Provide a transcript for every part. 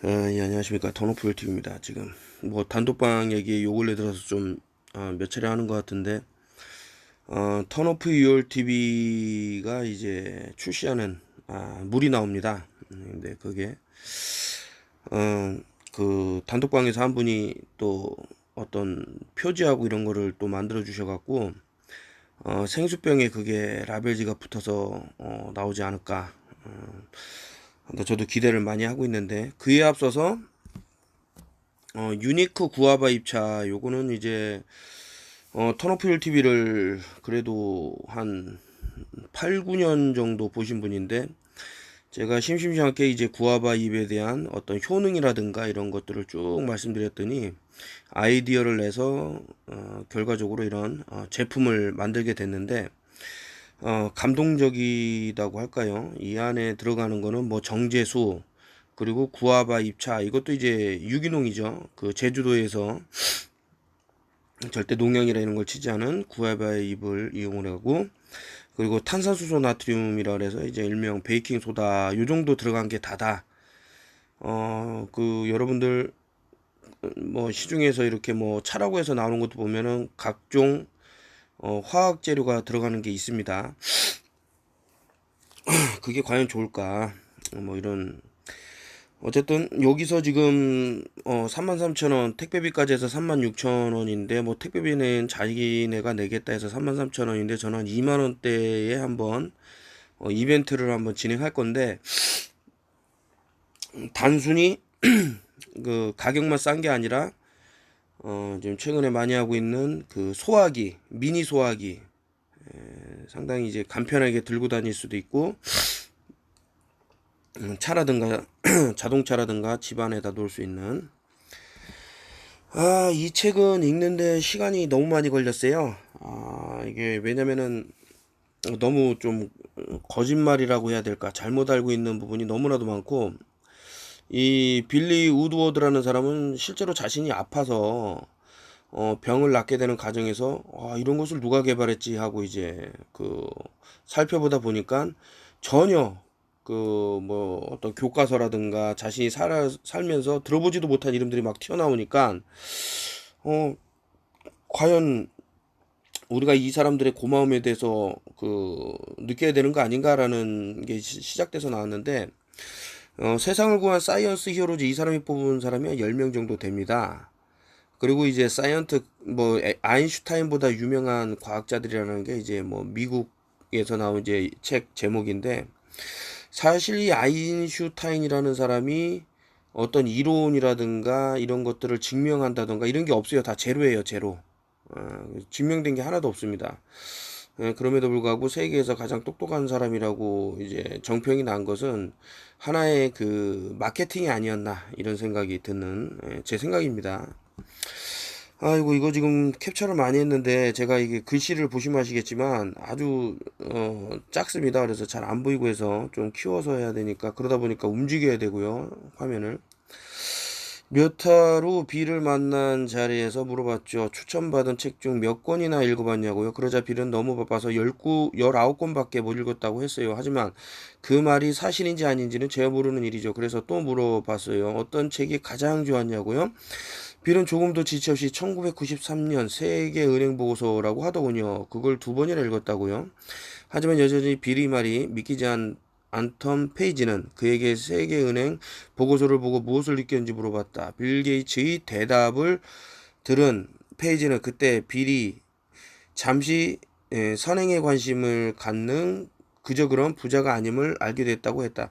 예, 안녕하십니까. 턴오프TV입니다. 지금 뭐 단독방 얘기 요 근래 들어서 좀 몇 차례 하는 것 같은데 턴오프TV가 이제 출시하는 물이 나옵니다. 근데 그게 그 단독방에서 한 분이 또 어떤 표지하고 이런 거를 또 만들어 주셔갖고 생수병에 그게 라벨지가 붙어서 나오지 않을까. 근데 저도 기대를 많이 하고 있는데 그에 앞서서 유니크 구아바 입차 요거는 이제 턴오필 TV를 그래도 한 8, 9년 정도 보신 분인데 제가 심심찮게 이제 구아바 잎에 대한 어떤 효능이라든가 이런 것들을 쭉 말씀드렸더니 아이디어를 내서 결과적으로 이런 제품을 만들게 됐는데 감동적이다고 할까요? 이 안에 들어가는 거는 뭐 정제수 그리고 구아바 잎차 이것도 이제 유기농이죠. 그 제주도에서 절대 농약이라 이런 걸 치지 않은 구아바의 잎을 이용을 하고 그리고 탄산수소 나트륨이라 그래서 이제 일명 베이킹 소다 요 정도 들어간 게 다다. 그 여러분들 뭐 시중에서 이렇게 뭐 차라고 해서 나오는 것도 보면은 각종 화학 재료가 들어가는 게 있습니다. 그게 과연 좋을까? 뭐 이런 어쨌든 여기서 지금 33,000원 택배비까지 해서 36,000원인데 뭐 택배비는 자기네가 내겠다 해서 33,000원인데 저는 2만원대에 한번 이벤트를 한번 진행할 건데 단순히 그 가격만 싼 게 아니라 지금 최근에 많이 하고 있는 그 소화기 미니 소화기 상당히 이제 간편하게 들고 다닐 수도 있고 차라든가 자동차라든가 집안에다 놓을 수 있는 이 책은 읽는데 시간이 너무 많이 걸렸어요. 이게 왜냐면은 너무 좀 거짓말이라고 해야 될까 잘못 알고 있는 부분이 너무나도 많고 이 빌리 우드워드라는 사람은 실제로 자신이 아파서 병을 낫게 되는 과정에서 이런 것을 누가 개발했지 하고 이제 그 살펴보다 보니까 전혀 그 뭐 어떤 교과서라든가 자신이 살면서 들어보지도 못한 이름들이 막 튀어나오니까 어 과연 우리가 이 사람들의 고마움에 대해서 그 느껴야 되는 거 아닌가라는 게 시작돼서 나왔는데 세상을 구한 사이언스 히어로즈 이 사람이 뽑은 사람이 10명 정도 됩니다. 그리고 이제 사이언트 뭐 아인슈타인보다 유명한 과학자들이라는 게 이제 뭐 미국에서 나온 이제 책 제목인데 사실 이 아인슈타인이라는 사람이 어떤 이론이라든가 이런 것들을 증명한다던가 이런 게 없어요. 다 제로예요, 제로. 증명된 게 하나도 없습니다. 그럼에도 불구하고 세계에서 가장 똑똑한 사람이라고 이제 정평이 난 것은 하나의 그 마케팅이 아니었나 이런 생각이 드는 제 생각입니다. 아이고 이거 지금 캡처를 많이 했는데 제가 이게 글씨를 보시면 아시겠지만 아주 작습니다. 그래서 잘 안 보이고 해서 좀 키워서 해야 되니까 그러다 보니까 움직여야 되고요. 화면을 몇 화로 비를 만난 자리에서 물어봤죠. 추천받은 책 중 몇 권이나 읽어봤냐고요. 그러자 비는 너무 바빠서 19권밖에 못 읽었다고 했어요. 하지만 그 말이 사실인지 아닌지는 제가 모르는 일이죠. 그래서 또 물어봤어요. 어떤 책이 가장 좋았냐고요. 빌은 조금도 지체 없이 1993년 세계은행 보고서라고 하더군요. 그걸 2번이나 읽었다고요. 하지만 여전히 빌의 말이 믿기지 않던 페이지는 그에게 세계은행 보고서를 보고 무엇을 느꼈는지 물어봤다. 빌 게이츠의 대답을 들은 페이지는 그때 빌이 잠시 선행에 관심을 갖는 그저 그런 부자가 아님을 알게 됐다고 했다.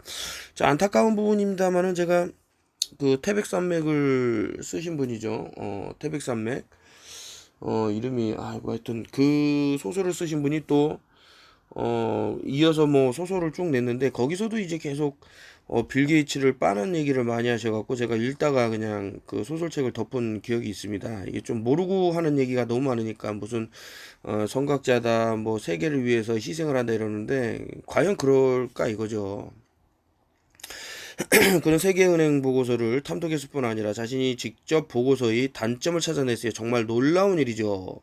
자, 안타까운 부분입니다만은 제가 그 태백산맥을 쓰신 분이죠. 태백산맥. 이름이 뭐 하여튼 그 소설을 쓰신 분이 또 이어서 뭐 소설을 쭉 냈는데 거기서도 이제 계속 빌 게이츠를 빠는 얘기를 많이 하셔갖고 제가 읽다가 그냥 그 소설책을 덮은 기억이 있습니다. 이게 좀 모르고 하는 얘기가 너무 많으니까 무슨 선각자다 뭐 세계를 위해서 희생을 한다 이러는데 과연 그럴까 이거죠. 그는 세계은행 보고서를 탐독했을 뿐 아니라 자신이 직접 보고서의 단점을 찾아냈어요. 정말 놀라운 일이죠.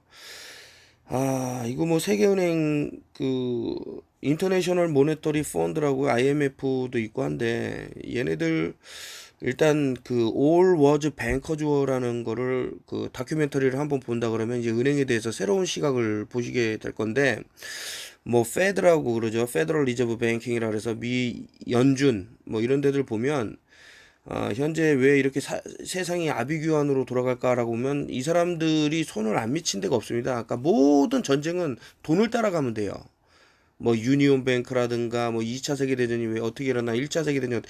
이거 뭐 세계은행 그 인터내셔널 모네터리 펀드라고 IMF도 있고 한데 얘네들 일단 그 All Was Bankers War라는 거를 그 다큐멘터리를 한번 본다 그러면 이제 은행에 대해서 새로운 시각을 보시게 될 건데, 뭐 페드라고 그러죠. 페더럴 리저브 뱅킹이라 그래서 미 연준 뭐 이런 데들 보면 현재 왜 이렇게 세상이 아비규환으로 돌아갈까라고 보면 이 사람들이 손을 안 미친 데가 없습니다. 그러니까 모든 전쟁은 돈을 따라가면 돼요. 뭐 유니온 뱅크라든가 뭐 2차 세계대전이 왜 어떻게 일어나 1차 세계대전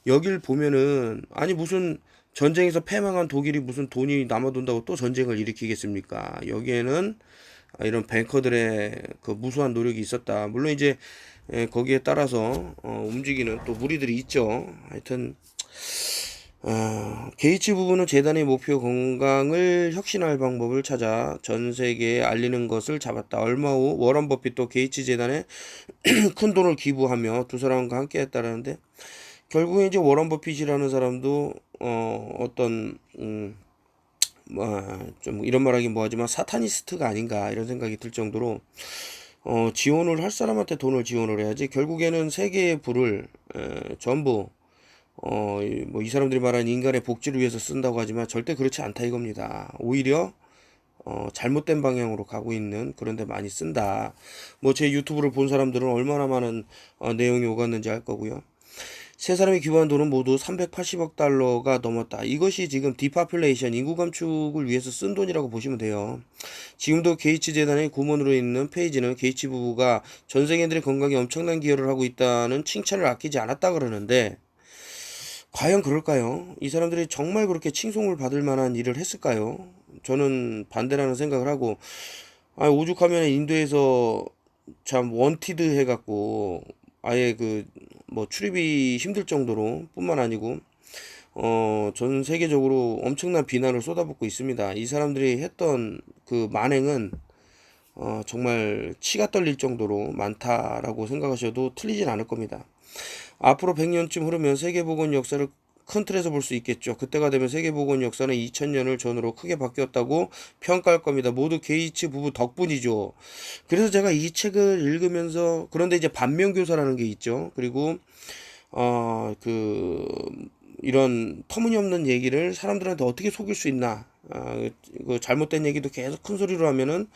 여길 보면은 아니 무슨 전쟁에서 패망한 독일이 무슨 돈이 남아돈다고 또 전쟁을 일으키겠습니까? 여기에는 이런 뱅커들의 그 무수한 노력이 있었다. 물론 이제 거기에 따라서 움직이는 또 무리들이 있죠. 하여튼 게이츠 부부는 재단의 목표 건강을 혁신할 방법을 찾아 전 세계에 알리는 것을 잡았다. 얼마 후 워런 버핏도 게이츠 재단에 큰 돈을 기부하며 두 사람과 함께 했다라는데, 결국에 이제 워런 버핏이라는 사람도 어떤 좀 이런 말하기 뭐하지만 사타니스트가 아닌가 이런 생각이 들 정도로 지원을 할 사람한테 돈을 지원을 해야지 결국에는 세계의 부를 전부 뭐 이 사람들이 말하는 인간의 복지를 위해서 쓴다고 하지만 절대 그렇지 않다 이겁니다. 오히려 잘못된 방향으로 가고 있는 그런 데 많이 쓴다. 뭐 제 유튜브를 본 사람들은 얼마나 많은 내용이 오갔는지 알 거고요. 세 사람이 기부한 돈은 모두 380억 달러가 넘었다. 이것이 지금 디파퓰레이션 인구 감축을 위해서 쓴 돈이라고 보시면 돼요. 지금도 게이츠 재단의 구몬으로 있는 페이지는 게이츠 부부가 전 세계인들의 건강에 엄청난 기여를 하고 있다는 칭찬을 아끼지 않았다 그러는데, 과연 그럴까요? 이 사람들이 정말 그렇게 칭송을 받을 만한 일을 했을까요? 저는 반대라는 생각을 하고, 오죽하면 인도에서 참 원티드 해갖고 아예 그 뭐 출입이 힘들 정도로 뿐만 아니고 전 세계적으로 엄청난 비난을 쏟아붓고 있습니다. 이 사람들이 했던 그 만행은 정말 치가 떨릴 정도로 많다라고 생각하셔도 틀리진 않을 겁니다. 앞으로 100년쯤 흐르면 세계보건 역사를 큰 틀에서 볼 수 있겠죠. 그때가 되면 세계보건 역사는 2000년을 전후로 크게 바뀌었다고 평가할 겁니다. 모두 게이츠 부부 덕분이죠. 그래서 제가 이 책을 읽으면서, 그런데 이제 반면교사라는 게 있죠. 그리고 그 이런 터무니없는 얘기를 사람들한테 어떻게 속일 수 있나, 그 잘못된 얘기도 계속 큰 소리로 하면은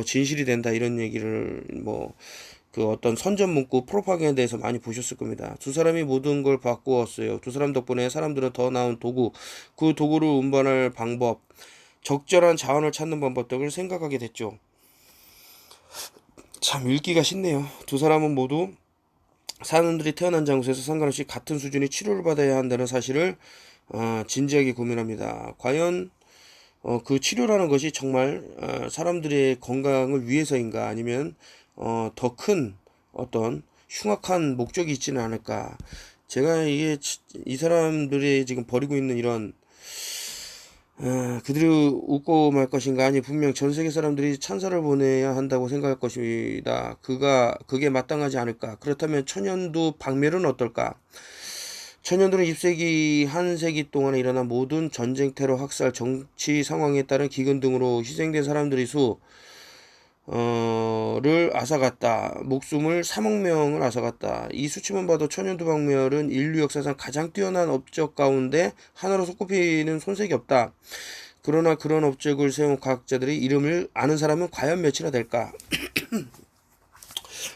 진실이 된다 이런 얘기를 뭐 그 어떤 선전 문구 프로파간다에서 많이 보셨을 겁니다. 두 사람이 모든 걸 바꾸었어요. 두 사람 덕분에 사람들은 더 나은 도구, 그 도구를 운반할 방법, 적절한 자원을 찾는 방법 등을 생각하게 됐죠. 참 읽기가 쉽네요. 두 사람은 모두 사람들이 태어난 장소에서 상관없이 같은 수준의 치료를 받아야 한다는 사실을 진지하게 고민합니다. 과연 그 치료라는 것이 정말 사람들의 건강을 위해서인가, 아니면 더 큰 어떤 흉악한 목적이 있지는 않을까. 제가 이게 이 사람들이 지금 벌이고 있는 이런 그들이 웃고 말 것인가, 아니 분명 전 세계 사람들이 찬사를 보내야 한다고 생각할 것입니다. 그게 마땅하지 않을까. 그렇다면 천연두 박멸은 어떨까? 천년들은 20세기 한 세기 동안에 일어난 모든 전쟁, 테러, 학살, 정치 상황에 따른 기근 등으로 희생된 사람들의 수를 앗아갔다. 목숨을 3억 명을 앗아갔다. 이 수치만 봐도 천연두 박멸은 인류 역사상 가장 뛰어난 업적 가운데 하나로 손꼽히는 손색이 없다. 그러나 그런 업적을 세운 과학자들의 이름을 아는 사람은 과연 몇이나 될까?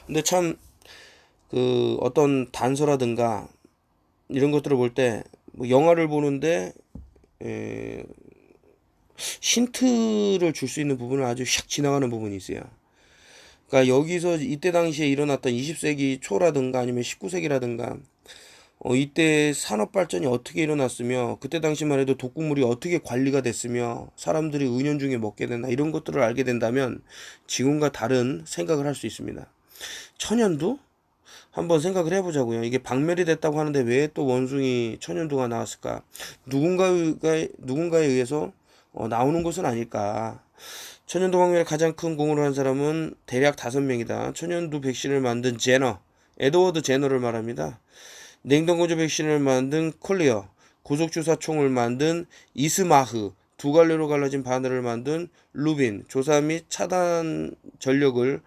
근데 참 그 어떤 단서라든가 이런 것들을 볼 때 뭐 영화를 보는데 힌트를 줄 수 있는 부분을 아주 샥 지나가는 부분이 있어요. 그러니까 여기서 이때 당시에 일어났던 20세기 초라든가 아니면 19세기라든가 이때 산업 발전이 어떻게 일어났으며 그때 당시만 해도 독극물이 어떻게 관리가 됐으며 사람들이 은연중에 먹게 됐나, 이런 것들을 알게 된다면 지금과 다른 생각을 할 수 있습니다. 천연두? 한번 생각을 해보자고요. 이게 박멸이 됐다고 하는데 왜 또 원숭이 천연두가 나왔을까? 누군가에 의해서 나오는 것은 아닐까. 천연두 박멸에 가장 큰 공헌을 한 사람은 대략 5명이다. 천연두 백신을 만든 에드워드 제너를 말합니다. 냉동건조 백신을 만든 콜리어, 고속주사총을 만든 이스마흐, 두 갈래로 갈라진 바늘을 만든 루빈, 조사 및 차단 전력을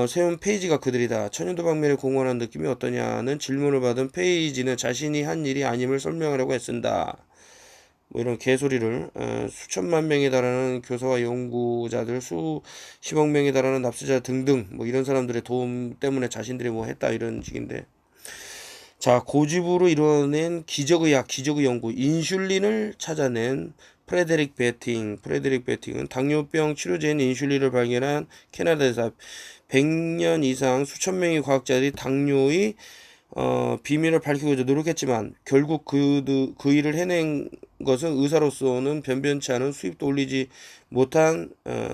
세운 페이지가 그들이다. 천연두 방면에 공헌한 느낌이 어떠냐는 질문을 받은 페이지는 자신이 한 일이 아님을 설명하려고 애쓴다. 뭐 이런 개소리를 수천만 명에 달하는 교사와 연구자들, 수십억 명에 달하는 납세자 등등 뭐 이런 사람들의 도움 때문에 자신들이 뭐 했다 이런 식인데, 자, 고집으로 이뤄낸 기적의 연구, 인슐린을 찾아낸 프레데릭 베팅은 당뇨병 치료제인 인슐린을 발견한 캐나다에서 100년 이상 수천 명의 과학자들이 당뇨의 비밀을 밝히고자 노력했지만 결국 그 일을 해낸 것은 의사로서는 변변치 않은 수입도 올리지 못한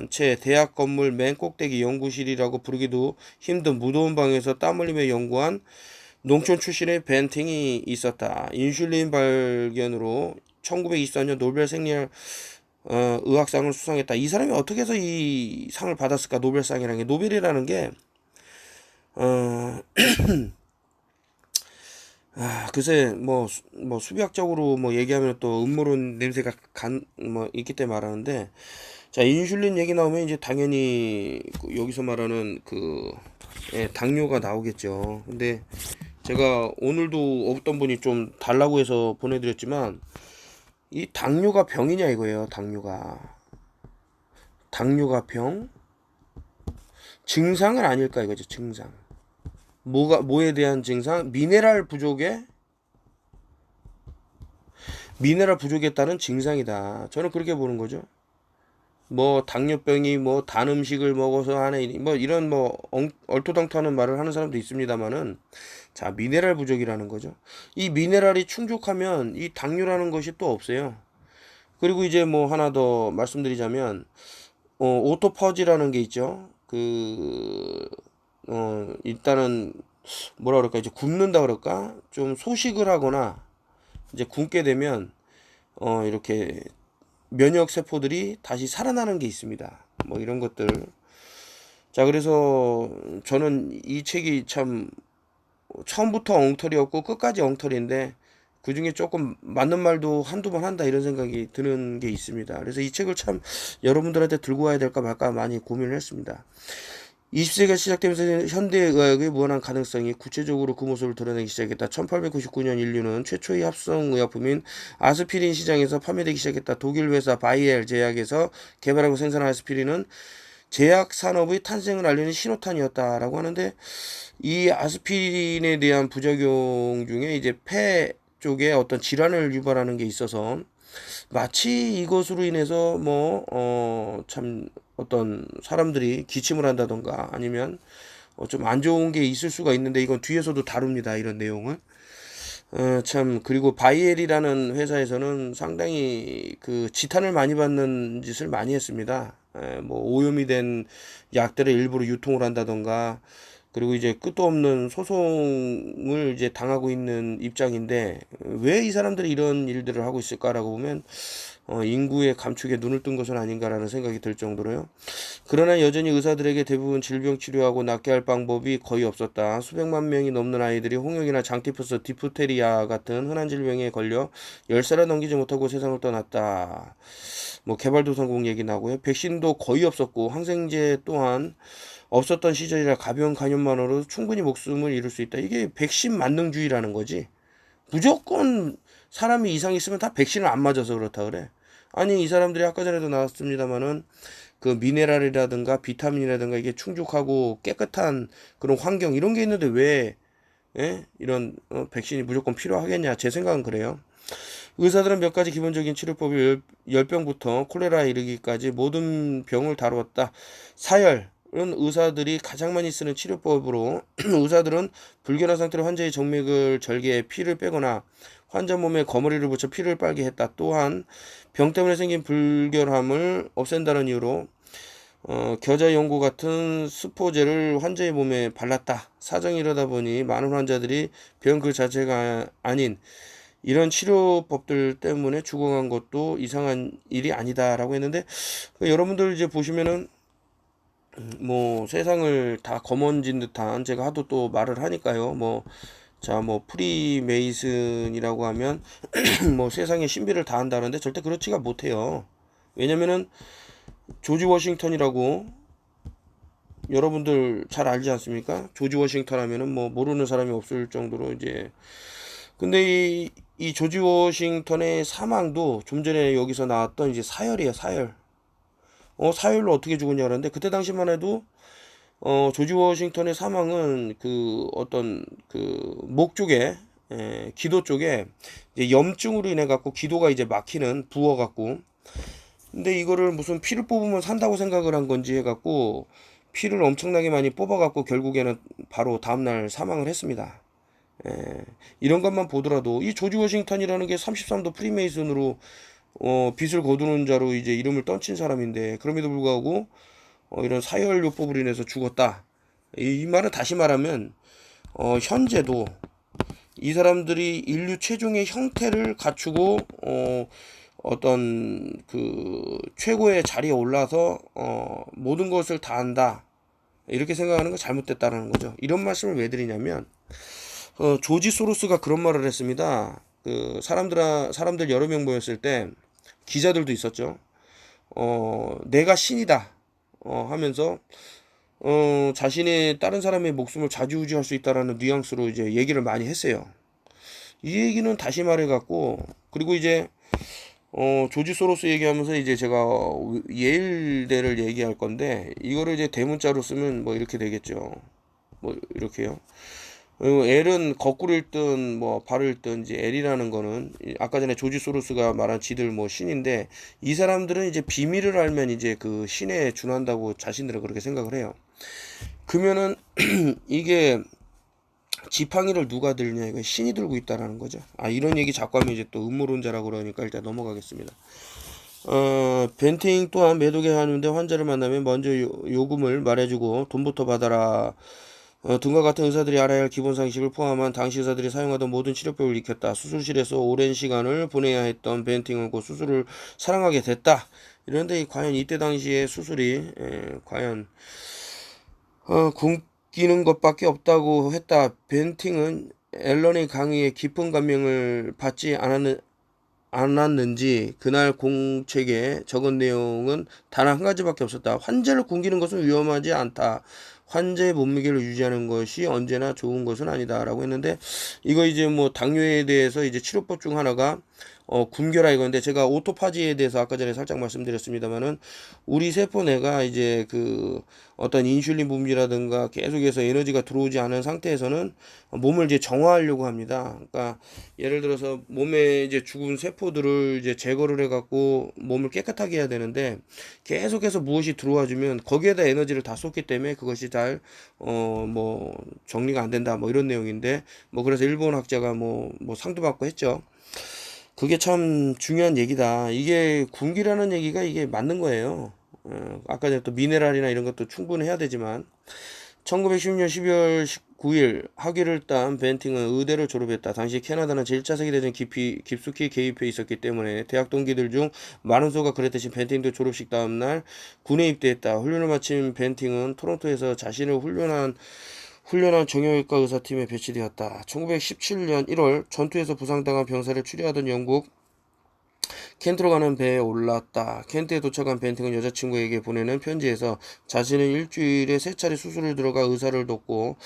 채 대학 건물 맨 꼭대기 연구실이라고 부르기도 힘든 무더운 방에서 땀 흘리며 연구한 농촌 출신의 벤팅이 있었다. 인슐린 발견으로 1924년 노벨 생리학 의학상을 수상했다. 이 사람이 어떻게 해서 이 상을 받았을까? 노벨상이라는 게, 노벨이라는 게 글쎄 뭐 수비학적으로 뭐 얘기하면 또 음모론 냄새가 뭐 있기 때문에 말하는데, 자, 인슐린 얘기 나오면 이제 당연히 여기서 말하는 당뇨가 나오겠죠. 근데 제가 오늘도 어떤 분이 좀 달라고 해서 보내드렸지만, 이 당뇨가 병이냐 이거예요. 당뇨가 병? 증상은 아닐까 이거죠. 증상. 뭐에 대한 증상? 미네랄 부족에 따른 증상이다. 저는 그렇게 보는 거죠. 뭐 당뇨병이 뭐 단 음식을 먹어서 하는 뭐 이런 뭐 얼토당토하는 말을 하는 사람도 있습니다만은, 자, 미네랄 부족이라는 거죠. 이 미네랄이 충족하면 이 당뇨라는 것이 또 없어요. 그리고 이제 뭐 하나 더 말씀드리자면, 오토퍼지라는 게 있죠. 일단은 뭐라 그럴까, 이제 굶는다 그럴까, 좀 소식을 하거나 이제 굶게 되면 이렇게 면역 세포들이 다시 살아나는 게 있습니다. 뭐 이런 것들. 자, 그래서 저는 이 책이 참 처음부터 엉터리였고 끝까지 엉터리인데, 그 중에 조금 맞는 말도 한두 번 한다 이런 생각이 드는 게 있습니다. 그래서 이 책을 참 여러분들한테 들고 와야 될까 말까 많이 고민을 했습니다. 20세기가 시작되면서 현대의학의 무한한 가능성이 구체적으로 그 모습을 드러내기 시작했다. 1899년 인류는 최초의 합성의약품인 아스피린 시장에서 판매되기 시작했다. 독일 회사 바이엘 제약에서 개발하고 생산한 아스피린은 제약 산업의 탄생을 알리는 신호탄이었다라고 하는데, 이 아스피린에 대한 부작용 중에 이제 폐 쪽에 어떤 질환을 유발하는 게 있어서, 마치 이것으로 인해서 참 어떤 사람들이 기침을 한다던가 아니면 좀 안 좋은 게 있을 수가 있는데, 이건 뒤에서도 다룹니다. 이런 내용을. 참, 그리고 바이엘이라는 회사에서는 상당히 지탄을 많이 받는 짓을 많이 했습니다. 뭐 오염이 된 약들을 일부러 유통을 한다던가, 그리고 이제 끝도 없는 소송을 이제 당하고 있는 입장인데, 왜 이 사람들이 이런 일들을 하고 있을까라고 보면 인구의 감축에 눈을 뜬 것은 아닌가라는 생각이 들 정도로요. 그러나 여전히 의사들에게 대부분 질병 치료하고 낫게 할 방법이 거의 없었다. 수백만 명이 넘는 아이들이 홍역이나 장티푸스, 디프테리아 같은 흔한 질병에 걸려 10살을 넘기지 못하고 세상을 떠났다. 뭐 개발도상국 얘기 나고요. 백신도 거의 없었고 항생제 또한 없었던 시절이라 가벼운 감염만으로도 충분히 목숨을 잃을 수 있다. 이게 백신 만능주의라는 거지. 무조건 사람이 이상 있으면 다 백신을 안 맞아서 그렇다 그래. 아니, 이 사람들이 아까 전에도 나왔습니다만은 미네랄이라든가 비타민이라든가 이게 충족하고 깨끗한 그런 환경 이런 게 있는데 왜 이런 백신이 무조건 필요하겠냐. 제 생각은 그래요. 의사들은 몇 가지 기본적인 치료법을 열병부터 콜레라에 이르기까지 모든 병을 다루었다. 사열 은 의사들이 가장 많이 쓰는 치료법으로 의사들은 불결한 상태로 환자의 정맥을 절개해 피를 빼거나 환자 몸에 거머리를 붙여 피를 빨게 했다. 또한 병 때문에 생긴 불결함을 없앤다는 이유로 겨자 연고 같은 스포제를 환자의 몸에 발랐다. 사정이 이러다 보니 많은 환자들이 병 그 자체가 아닌 이런 치료법들 때문에 죽어간 것도 이상한 일이 아니다라고 했는데, 여러분들 이제 보시면은 뭐 세상을 다 검언진 듯한, 제가 하도 또 말을 하니까요. 프리메이슨이라고 하면 뭐 세상에 신비를 다 한다는데 절대 그렇지가 못해요. 왜냐면은 조지 워싱턴이라고 여러분들 잘 알지 않습니까? 조지 워싱턴 하면은 뭐 모르는 사람이 없을 정도로 이제. 근데 이 조지 워싱턴의 사망도 좀 전에 여기서 나왔던 이제 사열이에요, 사열. 사열로 어떻게 죽었냐 그러는데, 그때 당시만 해도 조지 워싱턴의 사망은 그 어떤 그 목 쪽에, 기도 쪽에 이제 염증으로 인해 갖고 기도가 이제 막히는, 부어 갖고. 근데 이거를 무슨 피를 뽑으면 산다고 생각을 한 건지 해 갖고 피를 엄청나게 많이 뽑아 갖고 결국에는 바로 다음날 사망을 했습니다. 예, 이런 것만 보더라도 이 조지 워싱턴이라는 게 33도 프리메이슨으로 빚을 거두는 자로 이제 이름을 떨친 사람인데, 그럼에도 불구하고 이런 사혈요법으로 인해서 죽었다. 이 말은 다시 말하면 현재도 이 사람들이 인류 최종의 형태를 갖추고 어떤 그 최고의 자리에 올라서 모든 것을 다 한다, 이렇게 생각하는 거 잘못됐다라는 거죠. 이런 말씀을 왜 드리냐면 조지 소로스가 그런 말을 했습니다. 그 사람들 여러 명 모였을 때 기자들도 있었죠. 내가 신이다 하면서 자신의 다른 사람의 목숨을 좌지우지할 수 있다라는 뉘앙스로 이제 얘기를 많이 했어요. 이 얘기는 다시 말해갖고, 그리고 이제 조지 소로스 얘기하면서 이제 제가 예일대를 얘기할 건데, 이거를 이제 대문자로 쓰면 뭐 이렇게 되겠죠. 뭐 이렇게요. L은 거꾸로 읽든 뭐 바로 읽든 이제 L이라는 거는 아까 전에 조지 소로스가 말한 지들 뭐 신인데, 이 사람들은 이제 비밀을 알면 이제 그 신에 준한다고 자신들은 그렇게 생각을 해요. 그러면은 이게 지팡이를 누가 들냐, 이거 신이 들고 있다라는 거죠. 이런 얘기 자꾸 하면 이제 또 음모론자라고 그러니까 일단 넘어가겠습니다. 벤팅 또한 매독에 하는데 환자를 만나면 먼저 요금을 말해주고 돈부터 받아라 등과 같은 의사들이 알아야 할 기본 상식을 포함한 당시 의사들이 사용하던 모든 치료법을 익혔다. 수술실에서 오랜 시간을 보내야 했던 벤팅은 곧 수술을 사랑하게 됐다. 이런데 과연 이때 당시에 수술이 과연 굶기는 것밖에 없다고 했다. 벤팅은 앨런의 강의에 깊은 감명을 받지 않았는지 그날 공책에 적은 내용은 단 한 가지밖에 없었다. 환자를 굶기는 것은 위험하지 않다. 환자의 몸무게를 유지하는 것이 언제나 좋은 것은 아니다라고 했는데, 이거 이제 뭐 당뇨에 대해서 이제 치료법 중 하나가 굶겨라 이건데, 제가 오토파지에 대해서 아까 전에 살짝 말씀드렸습니다만은 우리 세포내가 이제 그 어떤 인슐린 분비라든가 계속해서 에너지가 들어오지 않은 상태에서는 몸을 이제 정화하려고 합니다. 그러니까 예를 들어서 몸에 이제 죽은 세포들을 이제 제거를 해갖고 몸을 깨끗하게 해야 되는데, 계속해서 무엇이 들어와주면 거기에다 에너지를 다 쏟기 때문에 그것이 잘 뭐 정리가 안 된다, 뭐 이런 내용인데, 뭐 그래서 일본 학자가 뭐 상도 받고 했죠. 그게 참 중요한 얘기다. 이게 군기라는 얘기가 이게 맞는 거예요. 아까 전에 또 미네랄이나 이런 것도 충분해야 되지만, 1910년 12월 19일 학위를 딴 벤팅은 의대를 졸업했다. 당시 캐나다는 제1차 세계대전 깊숙이 개입해 있었기 때문에 대학 동기들 중 많은 수가 그랬듯이 벤팅도 졸업식 다음날 군에 입대했다. 훈련을 마친 벤팅은 토론토에서 자신을 훈련한 정형외과 의사팀에 배치되었다. 1917년 1월 전투에서 부상당한 병사를 추리하던 영국 켄트로 가는 배에 올랐다. 켄트에 도착한 벤팅은 여자친구에게 보내는 편지에서 자신은 일주일에 3차례 수술을 들어가 의사를 돕고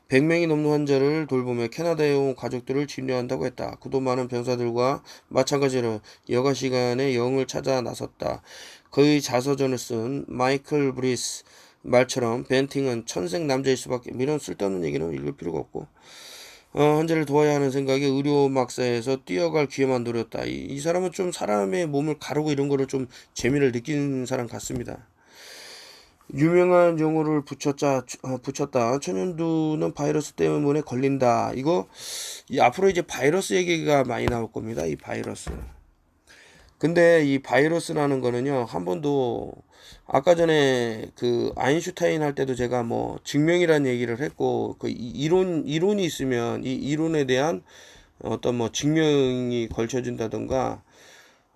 100명이 넘는 환자를 돌보며 캐나다에 온 가족들을 진료한다고 했다. 그도 많은 병사들과 마찬가지로 여가 시간에 영을 찾아 나섰다. 그의 자서전을 쓴 마이클 브리스 말처럼 벤팅은 천생 남자일 수밖에, 이런 쓸데없는 얘기는 읽을 필요가 없고, 환자를 도와야 하는 생각에 의료 막사에서 뛰어갈 기회만 노렸다. 이 사람은 좀 사람의 몸을 가르고 이런 거를 좀 재미를 느낀 사람 같습니다. 유명한 용어를 붙였다. 천연두는 바이러스 때문에 걸린다. 이거 앞으로 이제 바이러스 얘기가 많이 나올 겁니다. 이 바이러스. 근데 이 바이러스라는 거는요, 한 번도 아까 전에 그 아인슈타인 할 때도 제가 뭐 증명이라는 얘기를 했고, 그 이론이 있으면 이 이론에 대한 어떤 뭐 증명이 걸쳐진다던가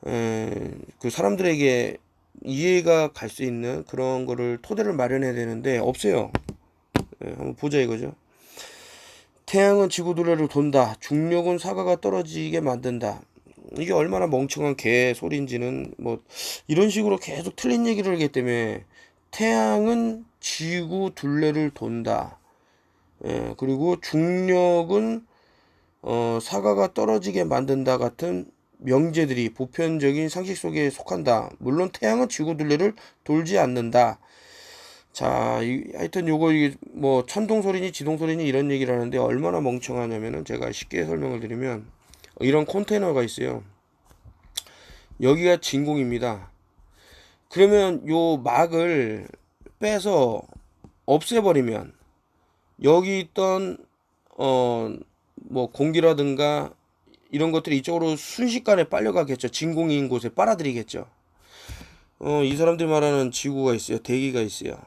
그 사람들에게 이해가 갈 수 있는 그런 거를 토대를 마련해야 되는데 없어요. 한번 보자 이거죠. 태양은 지구 둘레를 돈다. 중력은 사과가 떨어지게 만든다. 이게 얼마나 멍청한 개소리인지는 뭐 이런 식으로 계속 틀린 얘기를 하기 때문에, 태양은 지구 둘레를 돈다. 그리고 중력은 사과가 떨어지게 만든다 같은 명제들이 보편적인 상식 속에 속한다. 물론 태양은 지구 둘레를 돌지 않는다. 자, 하여튼 요거 이게 뭐 천동 소리니 지동 소리니 이런 얘기를 하는데 얼마나 멍청하냐면은 제가 쉽게 설명을 드리면 이런 컨테이너가 있어요. 여기가 진공입니다. 그러면 요 막을 빼서 없애버리면 여기 있던 뭐 공기라든가 이런 것들이 이쪽으로 순식간에 빨려가겠죠. 진공인 곳에 빨아들이겠죠. 이 사람들이 말하는 지구가 있어요. 대기가 있어요.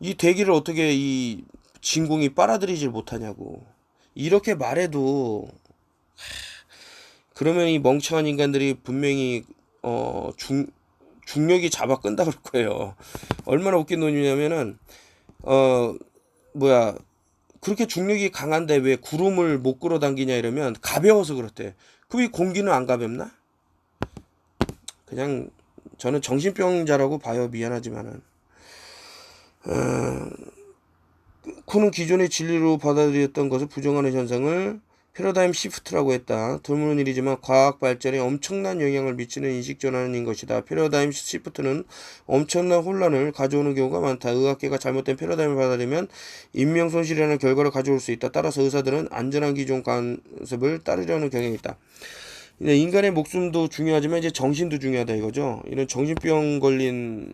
이 대기를 어떻게 이 진공이 빨아들이질 못하냐고. 이렇게 말해도 그러면 이 멍청한 인간들이 분명히 중력이 잡아 끈다 그럴 거예요. 얼마나 웃긴 논리냐면은 뭐야, 그렇게 중력이 강한데 왜 구름을 못 끌어당기냐 이러면 가벼워서 그렇대. 그럼 이 공기는 안 가볍나? 그냥 저는 정신병자라고 봐요. 미안하지만은. 쿠는 기존의 진리로 받아들였던 것을 부정하는 현상을 패러다임 시프트라고 했다. 드문 일이지만 과학 발전에 엄청난 영향을 미치는 인식 전환인 것이다. 패러다임 시프트는 엄청난 혼란을 가져오는 경우가 많다. 의학계가 잘못된 패러다임을 받아들이면 인명 손실이라는 결과를 가져올 수 있다. 따라서 의사들은 안전한 기존 관습을 따르려는 경향이 있다. 인간의 목숨도 중요하지만 이제 정신도 중요하다 이거죠. 이런 정신병 걸린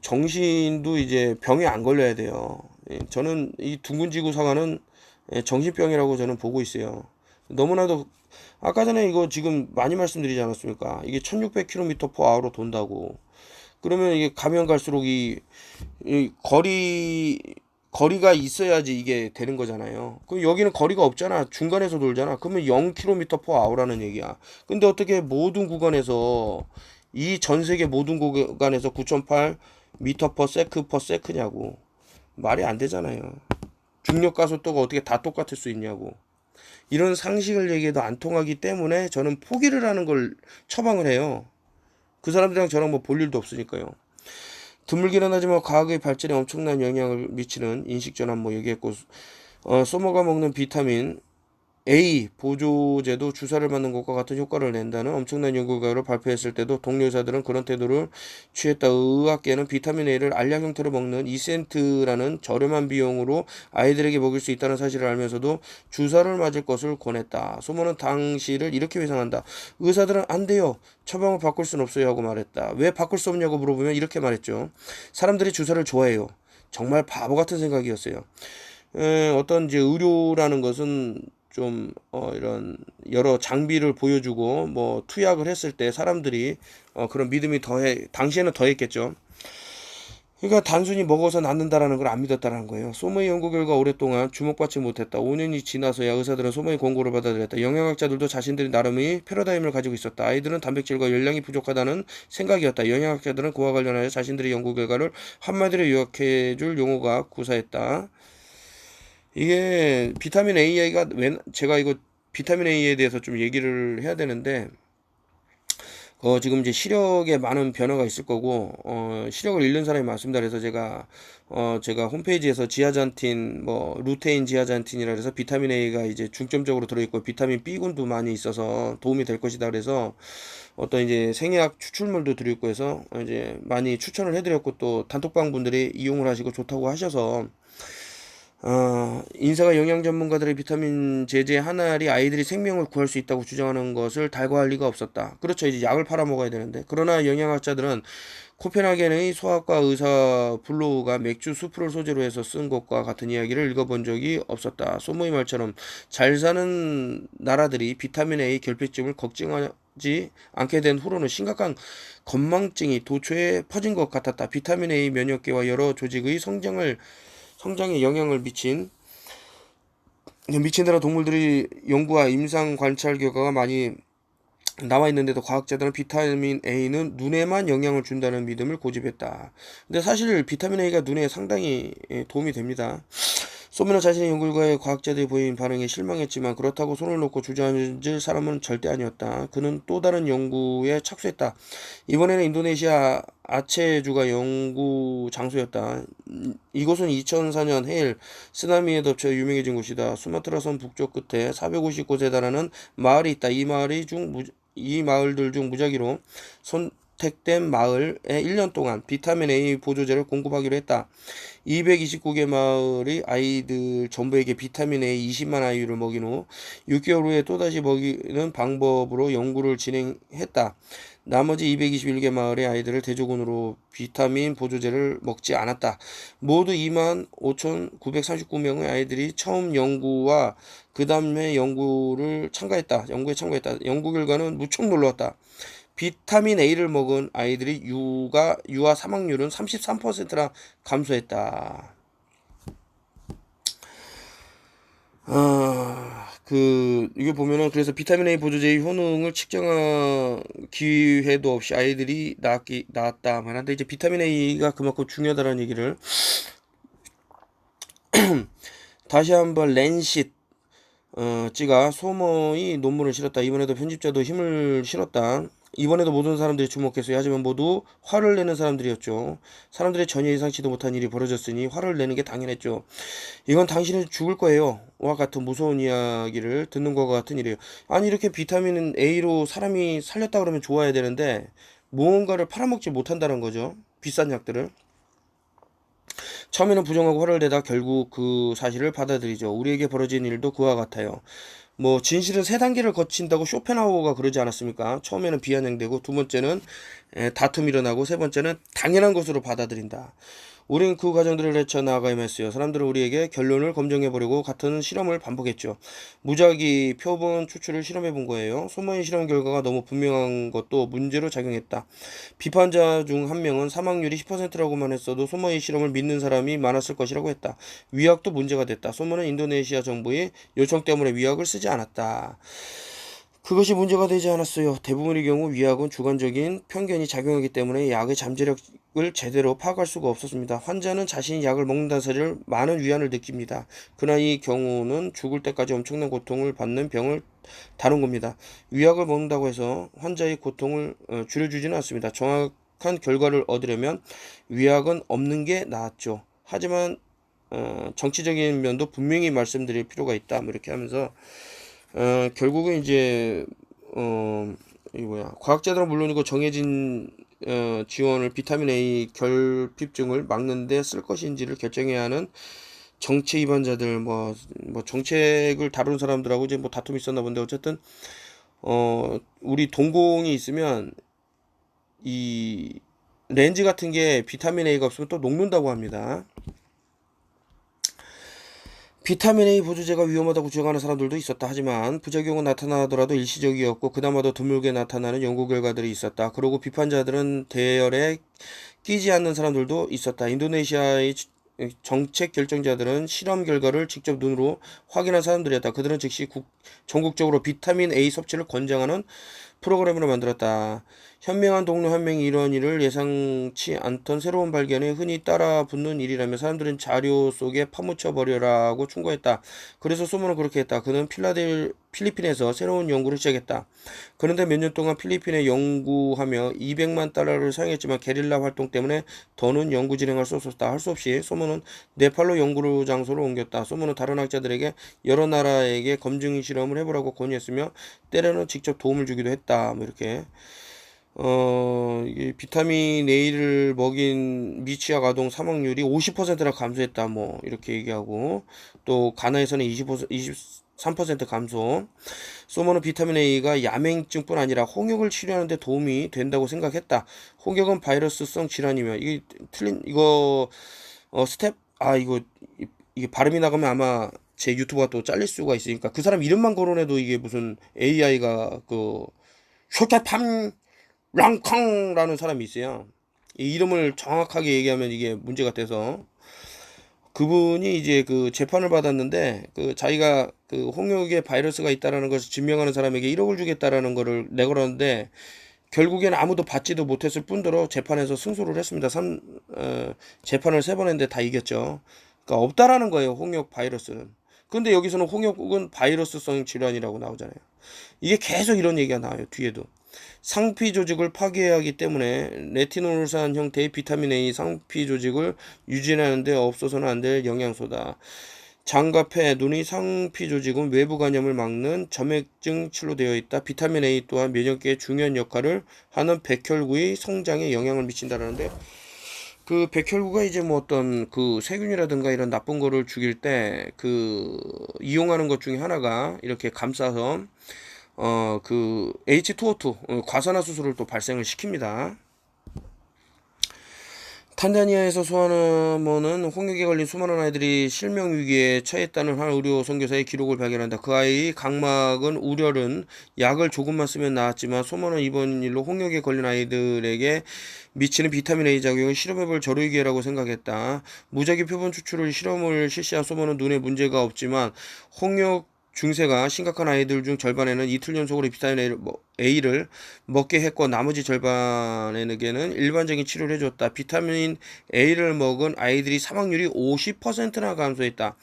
정신도 이제 병에 안 걸려야 돼요. 저는 이 둥근지구 사과는 정신병이라고 저는 보고 있어요. 너무나도 아까 전에 이거 지금 많이 말씀드리지 않았습니까? 이게 1600km/h로 돈다고. 그러면 이게 가면 갈수록 이 거리가 있어야지 이게 되는 거잖아요. 그럼 여기는 거리가 없잖아. 중간에서 돌잖아. 그러면 0km/h라는 얘기야. 근데 어떻게 모든 구간에서 이 전 세계 모든 구간에서 9.8 m/s/s냐고. 말이 안 되잖아요. 중력 가속도가 어떻게 다 똑같을 수 있냐고. 이런 상식을 얘기해도 안 통하기 때문에 저는 포기를 하는 걸 처방을 해요. 그 사람들이랑 저랑 뭐 볼 일도 없으니까요. 드물기는 하지만 과학의 발전에 엄청난 영향을 미치는 인식전환 뭐 얘기했고, 소모가 먹는 비타민 A 보조제도 주사를 맞는 것과 같은 효과를 낸다는 엄청난 연구 결과를 발표했을 때도 동료 의사들은 그런 태도를 취했다. 의학계는 비타민 A를 알약 형태로 먹는 2센트라는 저렴한 비용으로 아이들에게 먹일 수 있다는 사실을 알면서도 주사를 맞을 것을 권했다. 소모는 당시를 이렇게 회상한다. 의사들은 안 돼요. 처방을 바꿀 수는 없어요 하고 말했다. 왜 바꿀 수 없냐고 물어보면 이렇게 말했죠. 사람들이 주사를 좋아해요. 정말 바보 같은 생각이었어요. 어떤 이제 의료라는 것은 좀 이런 여러 장비를 보여주고 뭐 투약을 했을 때 사람들이 그런 믿음이 당시에는 더했겠죠. 그러니까 단순히 먹어서 낫는다라는 걸 안 믿었다라는 거예요. 소모의 연구 결과 오랫동안 주목받지 못했다. 5년이 지나서야 의사들은 소모의 권고를 받아들였다. 영양학자들도 자신들이 나름의 패러다임을 가지고 있었다. 아이들은 단백질과 열량이 부족하다는 생각이었다. 영양학자들은 그와 관련하여 자신들의 연구 결과를 한마디로 요약해줄 용어가 구사했다. 이게 비타민 A가 제가 이거 비타민 A에 대해서 좀 얘기를 해야 되는데 지금 이제 시력에 많은 변화가 있을 거고 시력을 잃는 사람이 많습니다. 그래서 제가 홈페이지에서 지아잔틴 뭐 루테인 지아잔틴이라 해서 비타민 A가 이제 중점적으로 들어있고 비타민 B군도 많이 있어서 도움이 될 것이다. 그래서 어떤 이제 생의학 추출물도 들어있고 해서 이제 많이 추천을 해드렸고 또 단톡방 분들이 이용을 하시고 좋다고 하셔서 인사가 영양 전문가들의 비타민 제제 하나알이 아이들이 생명을 구할 수 있다고 주장하는 것을 달과할 리가 없었다. 그렇죠. 이제 약을 팔아 먹어야 되는데. 그러나 영양학자들은 코펜하겐의 소아과 의사 블로우가 맥주 수프를 소재로 해서 쓴 것과 같은 이야기를 읽어본 적이 없었다. 소모의 말처럼 잘 사는 나라들이 비타민 A 결핍증을 걱정하지 않게 된 후로는 심각한 건망증이 도처에 퍼진 것 같았다. 비타민 A 면역계와 여러 조직의 성장에 영향을 미친 데라 동물들이 연구와 임상 관찰 결과가 많이 나와 있는데도 과학자들은 비타민 A는 눈에만 영향을 준다는 믿음을 고집했다. 근데 사실 비타민 A가 눈에 상당히 도움이 됩니다. 소문은 자신의 연구 결과에 과학자들이 보인 반응에 실망했지만 그렇다고 손을 놓고 주저앉을 사람은 절대 아니었다. 그는 또 다른 연구에 착수했다. 이번에는 인도네시아 아체주가 연구 장소였다. 이곳은 2004년 해일 쓰나미에 덮쳐 유명해진 곳이다. 수마트라 섬 북쪽 끝에 450곳에 달하는 마을이 있다. 이 마을들 중 무작위로 선택된 마을에 1년 동안 비타민 A 보조제를 공급하기로 했다. 229개 마을의 아이들 전부에게 비타민 A 20만 아이유를 먹인 후 6개월 후에 또다시 먹이는 방법으로 연구를 진행했다. 나머지 221개 마을의 아이들을 대조군으로 비타민 보조제를 먹지 않았다. 모두 25,939명의 아이들이 처음 연구와 그 다음에 연구에 참가했다. 연구 결과는 무척 놀라웠다. 비타민 A를 먹은 아이들이 유아 사망률은 33%나 감소했다. 이게 보면은 그래서 비타민 A 보조제의 효능을 측정할 기회도 없이 아이들이 낳았다 말한데 이제 비타민 A가 그만큼 중요하다는 얘기를 다시 한번 랜싯 찌가 소모의 논문을 실었다. 이번에도 편집자도 힘을 실었다. 이번에도 모든 사람들이 주목했어요. 하지만 모두 화를 내는 사람들이었죠. 사람들이 전혀 예상치도 못한 일이 벌어졌으니 화를 내는 게 당연했죠. 이건 당신은 죽을 거예요. 와 같은 무서운 이야기를 듣는 것과 같은 일이에요. 아니 이렇게 비타민 A로 사람이 살렸다 그러면 좋아야 되는데 무언가를 팔아먹지 못한다는 거죠. 비싼 약들을. 처음에는 부정하고 화를 내다 결국 그 사실을 받아들이죠. 우리에게 벌어진 일도 그와 같아요. 뭐 진실은 세 단계를 거친다고 쇼펜하우어가 그러지 않았습니까? 처음에는 비아냥되고 두 번째는 다툼이 일어나고 세 번째는 당연한 것으로 받아들인다. 우린 그 과정들을 헤쳐나가야만 했어요. 사람들은 우리에게 결론을 검증해보려고 같은 실험을 반복했죠. 무작위 표본 추출을 실험해본 거예요. 소모의 실험 결과가 너무 분명한 것도 문제로 작용했다. 비판자 중 한 명은 사망률이 10%라고만 했어도 소모의 실험을 믿는 사람이 많았을 것이라고 했다. 위약도 문제가 됐다. 소모는 인도네시아 정부의 요청 때문에 위약을 쓰지 않았다. 그것이 문제가 되지 않았어요. 대부분의 경우 위약은 주관적인 편견이 작용하기 때문에 약의 잠재력을 제대로 파악할 수가 없었습니다. 환자는 자신이 약을 먹는다는 사실을 많은 위안을 느낍니다. 그러나 이 경우는 죽을 때까지 엄청난 고통을 받는 병을 다룬 겁니다. 위약을 먹는다고 해서 환자의 고통을 줄여주지는 않습니다. 정확한 결과를 얻으려면 위약은 없는 게 낫죠. 하지만 정치적인 면도 분명히 말씀드릴 필요가 있다. 뭐 이렇게 하면서 결국은 이제 과학자들은 물론이고 정해진 지원을 비타민 A 결핍증을 막는데 쓸 것인지를 결정해야 하는 정치 위반자들 뭐 정책을 다루는 사람들하고 이제 뭐 다툼이 있었나 본데 어쨌든 우리 동공이 있으면 이 렌즈 같은 게 비타민 A가 없으면 또 녹는다고 합니다. 비타민 A 보조제가 위험하다고 주장하는 사람들도 있었다. 하지만 부작용은 나타나더라도 일시적이었고 그나마도 드물게 나타나는 연구 결과들이 있었다. 그리고 비판자들은 대열에 끼지 않는 사람들도 있었다. 인도네시아의 정책 결정자들은 실험 결과를 직접 눈으로 확인한 사람들이었다. 그들은 즉시 전국적으로 비타민 A 섭취를 권장하는 프로그램으로 만들었다. 현명한 동료 한 명이 이런 일을 예상치 않던 새로운 발견에 흔히 따라 붙는 일이라며 사람들은 자료 속에 파묻혀 버려라고 충고했다. 그래서 소문은 그렇게 했다. 그는 필리핀에서 새로운 연구를 시작했다. 그런데 몇 년 동안 필리핀에 연구하며 200만 달러를 사용했지만 게릴라 활동 때문에 더는 연구 진행할 수 없었다. 할 수 없이 소문은 네팔로 연구 장소를 옮겼다. 소문은 다른 학자들에게 여러 나라에게 검증 실험을 해보라고 권유했으며 때로는 직접 도움을 주기도 했다. 뭐 이렇게 이게 비타민 A를 먹인 미취학 아동 사망률이 50%나 감소했다. 뭐 이렇게 얘기하고 또 가나에서는 23% 감소. 소모는 비타민 A가 야맹증뿐 아니라 홍역을 치료하는 데 도움이 된다고 생각했다. 홍역은 바이러스성 질환이며 이게 틀린 이거 이게 발음이 나가면 아마 제 유튜브가 또 잘릴 수가 있으니까 그 사람 이름만 거론해도 이게 무슨 AI가 그 쇼타팜 랑캉라는 사람이 있어요. 이 이름을 정확하게 얘기하면 이게 문제가 돼서 그분이 이제 그 재판을 받았는데 그 자기가 그 홍역에 바이러스가 있다라는 것을 증명하는 사람에게 1억을 주겠다라는 거를 내걸었는데 결국엔 아무도 받지도 못했을 뿐더러 재판에서 승소를 했습니다. 재판을 3번 했는데 다 이겼죠. 그러니까 없다라는 거예요. 홍역 바이러스는. 근데 여기서는 홍역은 바이러스성 질환이라고 나오잖아요. 이게 계속 이런 얘기가 나와요. 뒤에도. 상피 조직을 파괴하기 때문에 레티놀산 형태의 비타민 A 상피 조직을 유지하는 데 없어서는 안 될 영양소다. 장과 폐, 눈의 상피 조직은 외부 감염을 막는 점액증 치료되어 있다. 비타민 A 또한 면역계에 중요한 역할을 하는 백혈구의 성장에 영향을 미친다라는데, 그 백혈구가 이제 뭐 어떤 그 세균이라든가 이런 나쁜 거를 죽일 때 그 이용하는 것 중에 하나가 이렇게 감싸서 그 H2O2 과산화수소를 또 발생을 시킵니다. 탄자니아에서 소아모는 홍역에 걸린 수많은 아이들이 실명 위기에 처했다는 한 의료 선교사의 기록을 발견한다. 그 아이의 각막은 우려른 약을 조금만 쓰면 나았지만 소모는 이번 일로 홍역에 걸린 아이들에게 미치는 비타민 A 작용을 실험해볼 저류기회라고 생각했다. 무작위 표본 추출을 실험을 실시한 소모는 눈에 문제가 없지만 홍역 중세가 심각한 아이들 중 절반에는 이틀 연속으로 비타민 A를 먹게 했고 나머지 절반에게는 일반적인 치료를 해줬다. 비타민 A를 먹은 아이들이 사망률이 50%나 감소했다.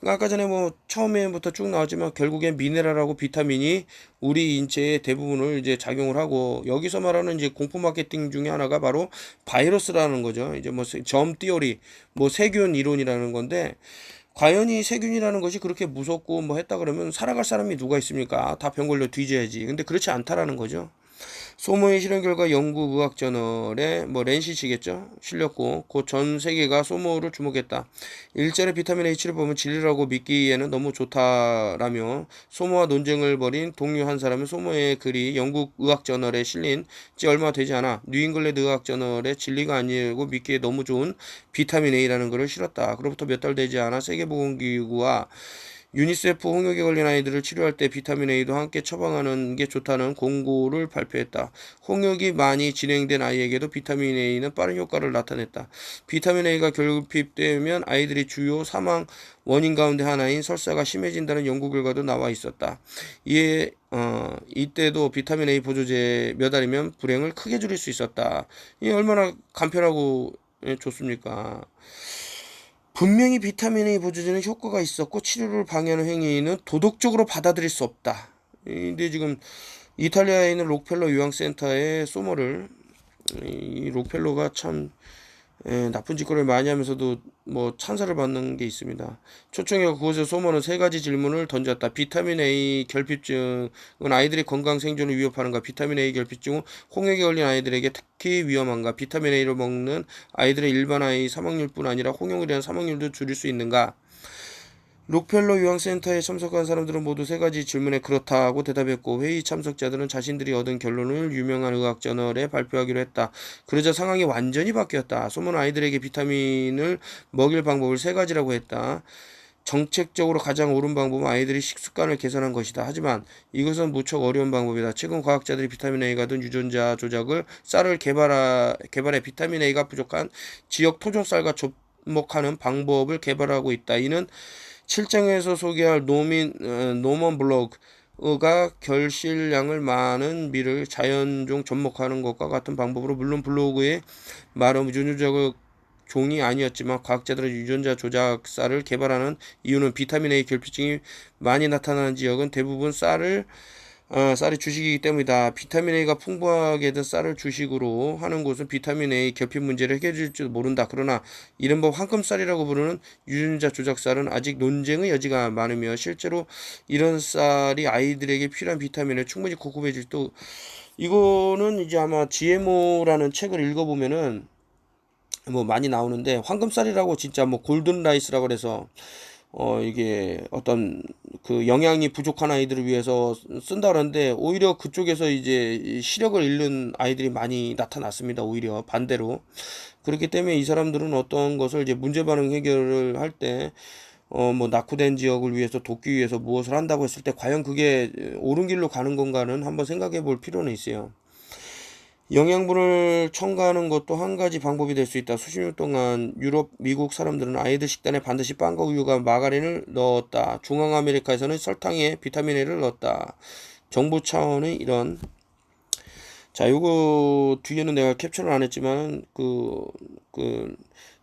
그러니까 아까 전에 뭐 처음에부터 쭉 나왔지만 결국엔 미네랄하고 비타민이 우리 인체의 대부분을 이제 작용을 하고, 여기서 말하는 이제 공포 마케팅 중에 하나가 바로 바이러스라는 거죠. 이제 뭐 점 띠오리, 뭐 세균 이론이라는 건데, 과연 이 세균이라는 것이 그렇게 무섭고 뭐 했다 그러면 살아갈 사람이 누가 있습니까? 다 병 걸려 뒤져야지. 근데 그렇지 않다라는 거죠. 소모의 실험 결과 영국 의학 저널에 뭐 렌시치겠죠? 실렸고 곧 전 세계가 소모를 주목했다. 일전에 비타민 H를 보면 진리라고 믿기에는 너무 좋다라며 소모와 논쟁을 벌인 동료 한 사람은 소모의 글이 영국 의학 저널에 실린 지 얼마 되지 않아 뉴잉글랜드 의학 저널에 진리가 아니고 믿기에 너무 좋은 비타민 A라는 글을 실었다. 그로부터 몇 달 되지 않아 세계보건기구와 유니세프 홍역에 걸린 아이들을 치료할 때 비타민 A도 함께 처방하는 게 좋다는 공고를 발표했다. 홍역이 많이 진행된 아이에게도 비타민 A는 빠른 효과를 나타냈다. 비타민 A가 결핍되면 아이들이 주요 사망 원인 가운데 하나인 설사가 심해진다는 연구 결과도 나와 있었다. 이때도 비타민 A 보조제 몇 알이면 불행을 크게 줄일 수 있었다. 이게 얼마나 간편하고 좋습니까? 분명히 비타민 A 보조제는 효과가 있었고 치료를 방해하는 행위는 도덕적으로 받아들일 수 없다. 근데 지금 이탈리아에 있는 록펠러 요양센터의 소모를, 이 록펠러가 참 나쁜 짓거리를 많이 하면서도 뭐 찬사를 받는 게 있습니다. 초청이가 그곳에 소모는 세 가지 질문을 던졌다. 비타민 A 결핍증은 아이들의 건강 생존을 위협하는가? 비타민 A 결핍증은 홍역에 걸린 아이들에게 특히 위험한가? 비타민 A를 먹는 아이들의 일반 아이 사망률뿐 아니라 홍역에 대한 사망률도 줄일 수 있는가? 록펠러 요양센터에 참석한 사람들은 모두 세 가지 질문에 그렇다고 대답했고, 회의 참석자들은 자신들이 얻은 결론을 유명한 의학 저널에 발표하기로 했다. 그러자 상황이 완전히 바뀌었다. 소문 아이들에게 비타민을 먹일 방법을 세 가지라고 했다. 정책적으로 가장 옳은 방법은 아이들의 식습관을 개선한 것이다. 하지만 이것은 무척 어려운 방법이다. 최근 과학자들이 비타민 A가 든 유전자 조작을 쌀을 개발해 비타민 A가 부족한 지역 토종쌀과 접목하는 방법을 개발하고 있다. 이는 7장에서 소개할 노먼 블로그가 결실량을 많은 밀을 자연종 접목하는 것과 같은 방법으로, 물론 블로그의 말은 유전자 종이 아니었지만 과학자들은 유전자 조작쌀을 개발하는 이유는 비타민 A 결핍증이 많이 나타나는 지역은 대부분 쌀이 주식이기 때문이다. 비타민 A가 풍부하게 든 쌀을 주식으로 하는 곳은 비타민 A 결핍 문제를 해결해줄지도 모른다. 그러나 이른바 황금쌀이라고 부르는 유전자 조작 쌀은 아직 논쟁의 여지가 많으며 실제로 이런 쌀이 아이들에게 필요한 비타민을 충분히 공급해줄 또, 이거는 이제 아마 GMO라는 책을 읽어보면은 뭐 많이 나오는데, 황금쌀이라고 진짜 뭐 골든 라이스라고 그래서 이게 어떤 그 영양이 부족한 아이들을 위해서 쓴다 그러는데, 오히려 그쪽에서 이제 시력을 잃는 아이들이 많이 나타났습니다. 오히려 반대로. 그렇기 때문에 이 사람들은 어떤 것을 이제 문제 반응 해결을 할 때 뭐 낙후된 지역을 위해서 돕기 위해서 무엇을 한다고 했을 때 과연 그게 옳은 길로 가는 건가는 한번 생각해 볼 필요는 있어요. 영양분을 첨가하는 것도 한 가지 방법이 될 수 있다. 수십 년 동안 유럽, 미국 사람들은 아이들 식단에 반드시 빵과 우유가 마가린을 넣었다. 중앙 아메리카에서는 설탕에 비타민 A를 넣었다. 정부 차원의 이런 자, 요거 뒤에는 내가 캡처를 안 했지만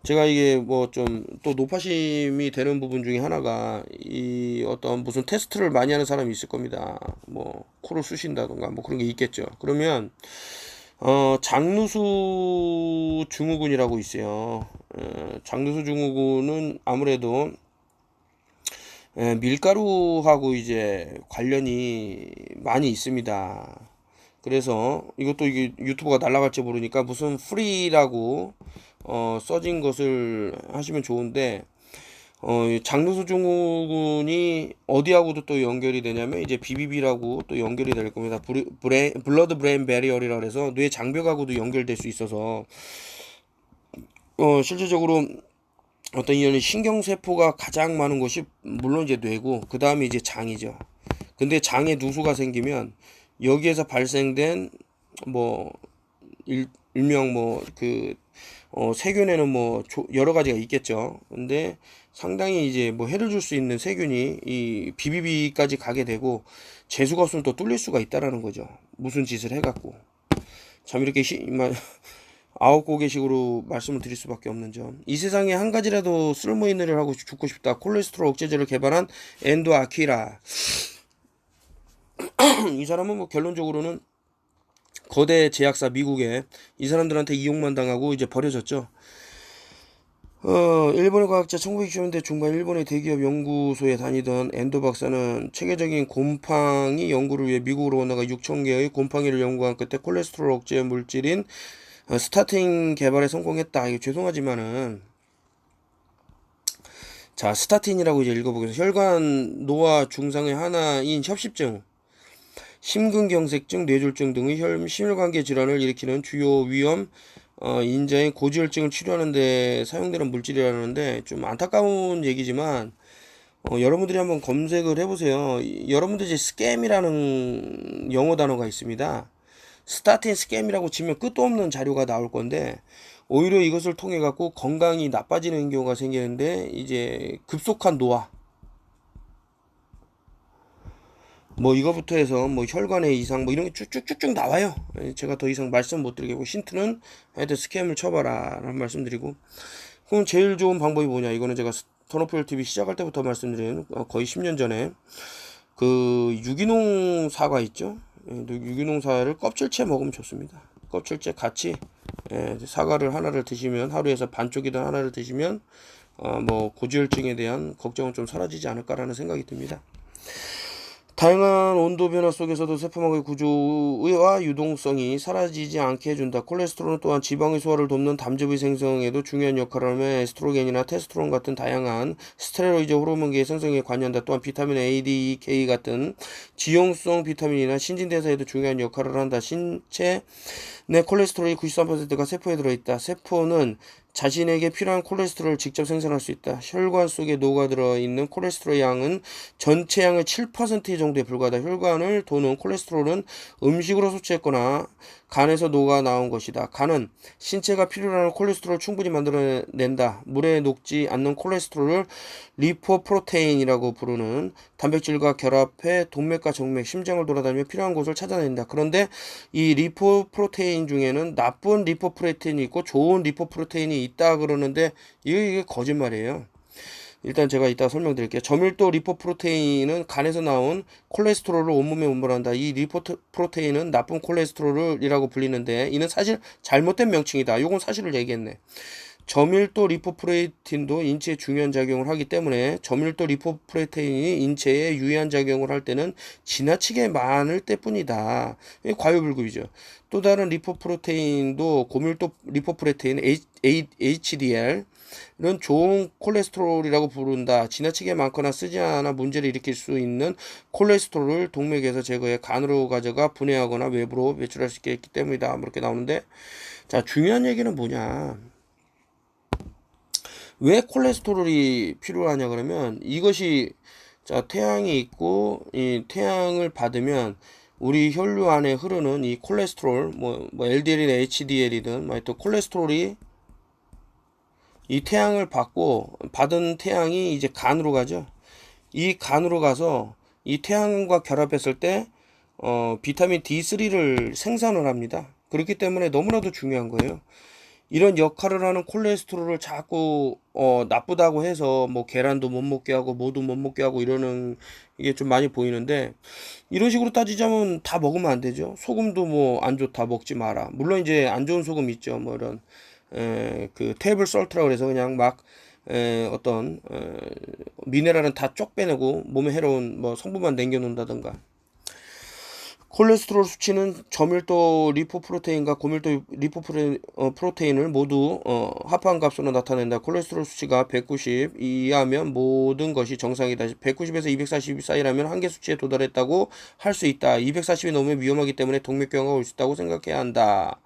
제가 이게 뭐 좀 또 노파심이 되는 부분 중에 하나가 이 어떤 무슨 테스트를 많이 하는 사람이 있을 겁니다. 뭐 코를 쑤신다던가 뭐 그런 게 있겠죠. 그러면 장누수 증후군이라고 있어요. 장누수 증후군은 아무래도 밀가루하고 이제 관련이 많이 있습니다. 그래서 이것도 이게 유튜브가 날라갈지 모르니까 무슨 프리라고 써진 것을 하시면 좋은데 이 장누수 증후군이 어디하고도 또 연결이 되냐면 이제 BBB라고 또 연결이 될 겁니다. 블러드 브레인 베리어리라 그래서 뇌 장벽하고도 연결될 수 있어서 실질적으로 어떤 이런 신경세포가 가장 많은 곳이 물론 이제 뇌고 그 다음에 이제 장이죠. 근데 장에 누수가 생기면 여기에서 발생된 뭐 일명 세균에는 뭐 여러 가지가 있겠죠. 근데 상당히 이제 뭐 해를 줄 수 있는 세균이 이 BBB까지 가게 되고 재수가 없으면 또 뚫릴 수가 있다라는 거죠. 무슨 짓을 해갖고 참 이렇게 아홉고개식으로 말씀을 드릴 수밖에 없는 점. 이 세상에 한 가지라도 쓸모있는 일을 하고 죽고 싶다. 콜레스테롤 억제제를 개발한 엔도 아키라. 이 사람은 뭐 결론적으로는 거대 제약사 미국에 이 사람들한테 이용만 당하고 이제 버려졌죠. 일본의 과학자 1960년대 중반 일본의 대기업 연구소에 다니던 엔도 박사는 체계적인 곰팡이 연구를 위해 미국으로 오다가 6,000개의 곰팡이를 연구한 끝에 콜레스테롤 억제 물질인 스타틴 개발에 성공했다. 이거 죄송하지만은 자, 스타틴이라고 이제 읽어보겠습니다. 혈관 노화 증상의 하나인 협심증, 심근경색증, 뇌졸중 등의 심혈관계 질환을 일으키는 주요 위험 인자인 고지혈증을 치료하는 데 사용되는 물질이라는데 좀 안타까운 얘기지만 여러분들이 한번 검색을 해보세요. 여러분들 이제 스캠이라는 영어 단어가 있습니다. 스타틴 스캠이라고 치면 끝도 없는 자료가 나올 건데 오히려 이것을 통해 갖고 건강이 나빠지는 경우가 생기는데 이제 급속한 노화 뭐 이거부터 해서 뭐 혈관의 이상 뭐 이런 게 쭉쭉쭉쭉 나와요. 제가 더 이상 말씀 못 드리겠고 힌트는 하여튼 스캠을 쳐봐라 라는 말씀 드리고 그럼 제일 좋은 방법이 뭐냐 이거는 제가 턴오프힐 TV 시작할 때부터 말씀드린 거의 10년 전에 그 유기농 사과 있죠. 유기농 사과를 껍질째 먹으면 좋습니다. 껍질째 같이 사과를 하나를 드시면 하루에서 반쪽이든 하나를 드시면 뭐 고지혈증에 대한 걱정은 좀 사라지지 않을까라는 생각이 듭니다. 다양한 온도 변화 속에서도 세포막의 구조와 유동성이 사라지지 않게 해준다. 콜레스테롤은 또한 지방의 소화를 돕는 담즙의 생성에도 중요한 역할을 하며 에스트로겐이나 테스토스테론 같은 다양한 스테로이드 호르몬계의 생성에 관여한다. 또한 비타민 A, D, E, K 같은 지용성 비타민이나 신진대사에도 중요한 역할을 한다. 신체 내 콜레스테롤이 93%가 세포에 들어있다. 세포는 자신에게 필요한 콜레스테롤을 직접 생산할 수 있다. 혈관 속에 녹아들어 있는 콜레스테롤 양은 전체 양의 7% 정도에 불과하다. 혈관을 도는 콜레스테롤은 음식으로 섭취했거나 간에서 녹아 나온 것이다. 간은 신체가 필요로 하는 콜레스테롤을 충분히 만들어낸다. 물에 녹지 않는 콜레스테롤을 리포프로테인이라고 부르는 단백질과 결합해 동맥과 정맥, 심장을 돌아다니며 필요한 곳을 찾아낸다. 그런데 이 리포프로테인 중에는 나쁜 리포프로테인이 있고 좋은 리포프로테인이 있다 그러는데 이게 거짓말이에요. 일단 제가 이따 설명드릴게요. 저밀도 리포프로테인은 간에서 나온 콜레스테롤을 온몸에 운반한다. 이 리포프로테인은 나쁜 콜레스테롤이라고 불리는데 이는 사실 잘못된 명칭이다. 요건 사실을 얘기했네. 저밀도 리포프로테인도 인체에 중요한 작용을 하기 때문에 저밀도 리포프로테인이 인체에 유해한 작용을 할 때는 지나치게 많을 때뿐이다. 과유불급이죠. 또 다른 리포프로테인도 고밀도 리포프로테인 HDL 이런 좋은 콜레스테롤이라고 부른다. 지나치게 많거나 쓰지 않아 문제를 일으킬 수 있는 콜레스테롤을 동맥에서 제거해 간으로 가져가 분해하거나 외부로 배출할 수 있기 때문이다. 이렇게 나오는데 자 중요한 얘기는 뭐냐. 왜 콜레스테롤이 필요하냐 그러면 이것이 자 태양이 있고 이 태양을 받으면 우리 혈류 안에 흐르는 이 콜레스테롤 뭐 LDL이나 HDL이든 또 콜레스테롤이 이 태양을 받은 태양이 이제 간으로 가죠. 이 간으로 가서 이 태양과 결합했을 때 비타민 D3를 생산을 합니다. 그렇기 때문에 너무나도 중요한 거예요. 이런 역할을 하는 콜레스테롤을 자꾸 나쁘다고 해서 뭐 계란도 못 먹게 하고 뭐도 못 먹게 하고 이러는 이게 좀 많이 보이는데, 이런 식으로 따지자면 다 먹으면 안 되죠. 소금도 뭐 안 좋다 먹지 마라. 물론 이제 안 좋은 소금 있죠. 뭐 이런 그 테이블 솔트라고 그래서 그냥 막 어떤 미네랄은 다 쪽 빼내고 몸에 해로운 뭐 성분만 남겨놓는다든가. 콜레스테롤 수치는 저밀도 리포프로테인과 고밀도 프로테인을 모두 합한 값으로 나타낸다. 콜레스테롤 수치가 190 이하면 모든 것이 정상이다. 190에서 240 사이라면 한계 수치에 도달했다고 할 수 있다. 240이 넘으면 위험하기 때문에 동맥경화가 올 수 있다고 생각해야 한다.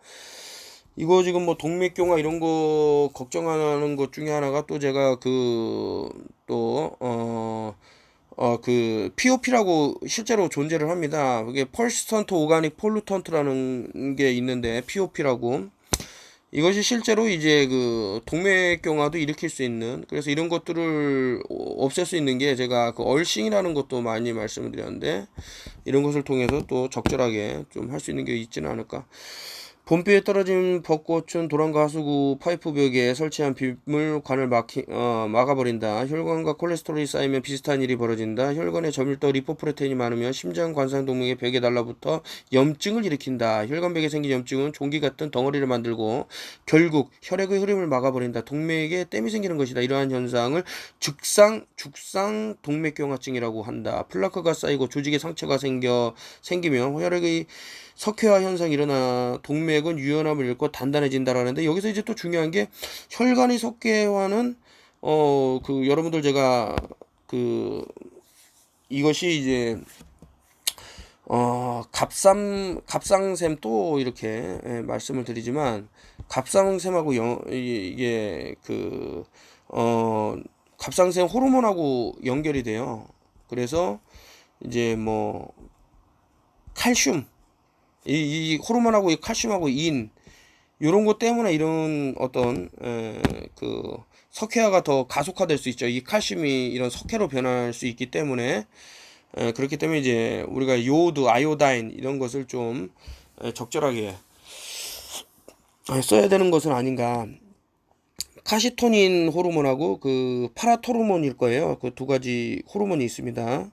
이거 지금 뭐 동맥경화 이런 거 걱정하는 것 중에 하나가, 또 제가 그 POP라고 실제로 존재를 합니다. 그게 퍼시스턴트 오가닉 폴루턴트라는 게 있는데, POP라고. 이것이 실제로 이제 그 동맥경화도 일으킬 수 있는, 그래서 이런 것들을 없앨 수 있는 게, 제가 그 얼싱이라는 것도 많이 말씀을 드렸는데, 이런 것을 통해서 또 적절하게 좀 할 수 있는 게 있지는 않을까. 봄비에 떨어진 벚꽃은 도랑과 하수구 파이프벽에 설치한 빗물관을 막아버린다. 혈관과 콜레스테롤이 쌓이면 비슷한 일이 벌어진다. 혈관에 저밀도 리포프로테인이 많으면 심장 관상동맥의 벽에 달라붙어 염증을 일으킨다. 혈관벽에 생긴 염증은 종기 같은 덩어리를 만들고 결국 혈액의 흐름을 막아버린다. 동맥에 댐이 생기는 것이다. 이러한 현상을 죽상 동맥경화증이라고 한다. 플라크가 쌓이고 조직에 상처가 생기면 혈액의 석회화 현상이 일어나 동맥은 유연함을 잃고 단단해진다라는데, 여기서 이제 또 중요한 게, 혈관의 석회화는 그 여러분들 제가 그 이것이 이제 갑상샘 또 이렇게 말씀을 드리지만, 갑상샘하고 이게 갑상샘 호르몬하고 연결이 돼요. 그래서 이제 뭐 칼슘, 이 호르몬하고 이 칼슘하고 인, 이런 것 때문에 이런 어떤 그 석회화가 더 가속화될 수 있죠. 이 칼슘이 이런 석회로 변할 수 있기 때문에, 그렇기 때문에 이제 우리가 요오드, 아이오다인 이런 것을 좀 적절하게 써야 되는 것은 아닌가. 카시토닌 호르몬하고 그 파라토르몬일 거예요. 그 두 가지 호르몬이 있습니다.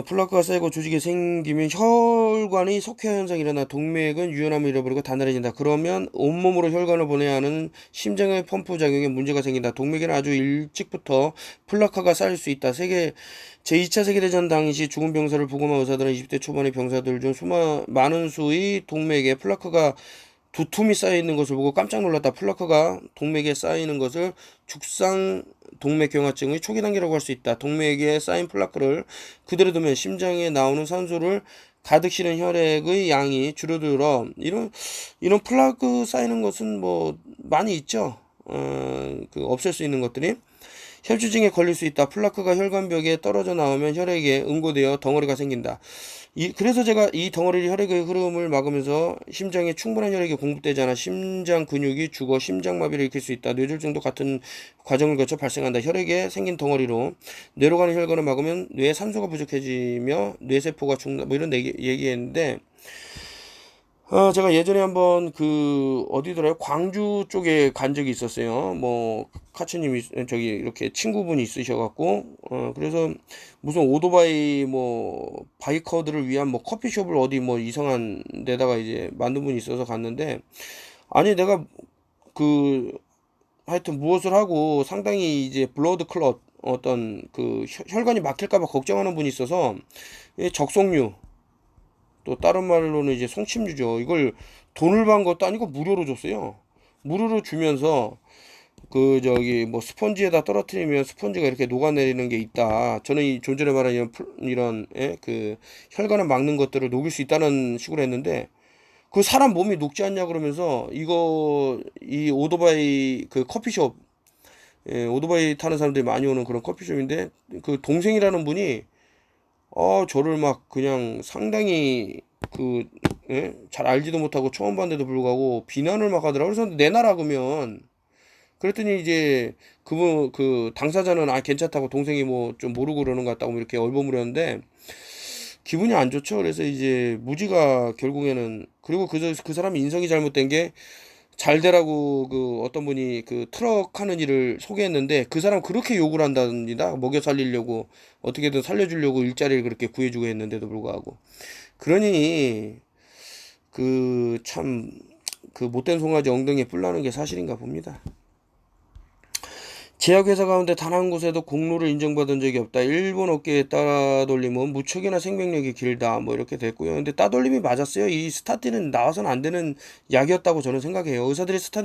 플라크가 쌓이고 조직이 생기면 혈관의 석회 현상이 일어나 동맥은 유연함을 잃어버리고 단단해진다. 그러면 온몸으로 혈관을 보내야 하는 심장의 펌프 작용에 문제가 생긴다. 동맥에는 아주 일찍부터 플라크가 쌓일 수 있다. 제2차 세계대전 당시 죽은 병사를 보고만 의사들은 20대 초반의 병사들 중 많은 수의 동맥에 플라크가 두툼이 쌓여 있는 것을 보고 깜짝 놀랐다. 플라크가 동맥에 쌓이는 것을 죽상 동맥경화증의 초기 단계라고 할 수 있다. 동맥에 쌓인 플라크를 그대로 두면 심장에 나오는 산소를 가득 실은 혈액의 양이 줄어들어. 이런 플라크 쌓이는 것은 뭐 많이 있죠. 없앨 수 있는 것들이. 혈주증에 걸릴 수 있다. 플라크가 혈관벽에 떨어져 나오면 혈액에 응고되어 덩어리가 생긴다. 그래서 제가 이 덩어리 혈액의 흐름을 막으면서 심장에 충분한 혈액이 공급되지 않아 심장 근육이 죽어 심장마비를 일으킬 수 있다. 뇌졸중도 같은 과정을 거쳐 발생한다. 혈액에 생긴 덩어리로 뇌로 가는 혈관을 막으면 뇌에 산소가 부족해지며 뇌세포가 죽는다. 뭐 이런 얘기했는데, 제가 예전에 한번 어디더라요? 광주 쪽에 간 적이 있었어요. 뭐, 카츠님이, 저기, 이렇게 친구분이 있으셔갖고, 그래서 무슨 오토바이, 뭐, 바이커들을 위한 뭐, 커피숍을 어디 뭐, 이상한 데다가 이제 만든 분이 있어서 갔는데, 아니, 내가 하여튼 무엇을 하고 상당히 이제 블러드 클럿, 어떤 혈관이 막힐까봐 걱정하는 분이 있어서, 적송류, 또 다른 말로는 이제 송침류죠. 이걸 돈을 받은 것도 아니고 무료로 줬어요. 무료로 주면서 저기 뭐 스펀지에다 떨어뜨리면 스펀지가 이렇게 녹아내리는 게 있다. 저는 좀 전에 말한 이런 혈관을 막는 것들을 녹일 수 있다는 식으로 했는데, 그 사람 몸이 녹지 않냐 그러면서 이 오토바이 커피숍, 오토바이 타는 사람들이 많이 오는 그런 커피숍인데, 그 동생이라는 분이 저를 막 그냥 상당히 잘 알지도 못하고 처음 봤는데도 불구하고 비난을 막 하더라고요. 그래서 내놔라 그러면. 그랬더니 이제 당사자는 괜찮다고, 동생이 뭐 좀 모르고 그러는 것 같다고 이렇게 얼버무렸는데, 기분이 안 좋죠. 그래서 이제 무지가 결국에는, 그리고 그 사람이 인성이 잘못된 게, 잘 되라고 그 어떤 분이 그 트럭 하는 일을 소개했는데, 그 사람 그렇게 욕을 한답니다. 먹여 살리려고 어떻게든 살려주려고 일자리를 그렇게 구해주고 했는데도 불구하고. 그러니 그 참 그 못된 송아지 엉덩이에 뿔 나는 게 사실인가 봅니다. 제약회사 가운데 단 한 곳에도 공로를 인정받은 적이 없다. 일본 업계의 따돌림은 무척이나 생명력이 길다. 뭐 이렇게 됐고요. 근데 따돌림이 맞았어요. 이 스타틴은 나와서는 안 되는 약이었다고 저는 생각해요. 의사들이 스타틴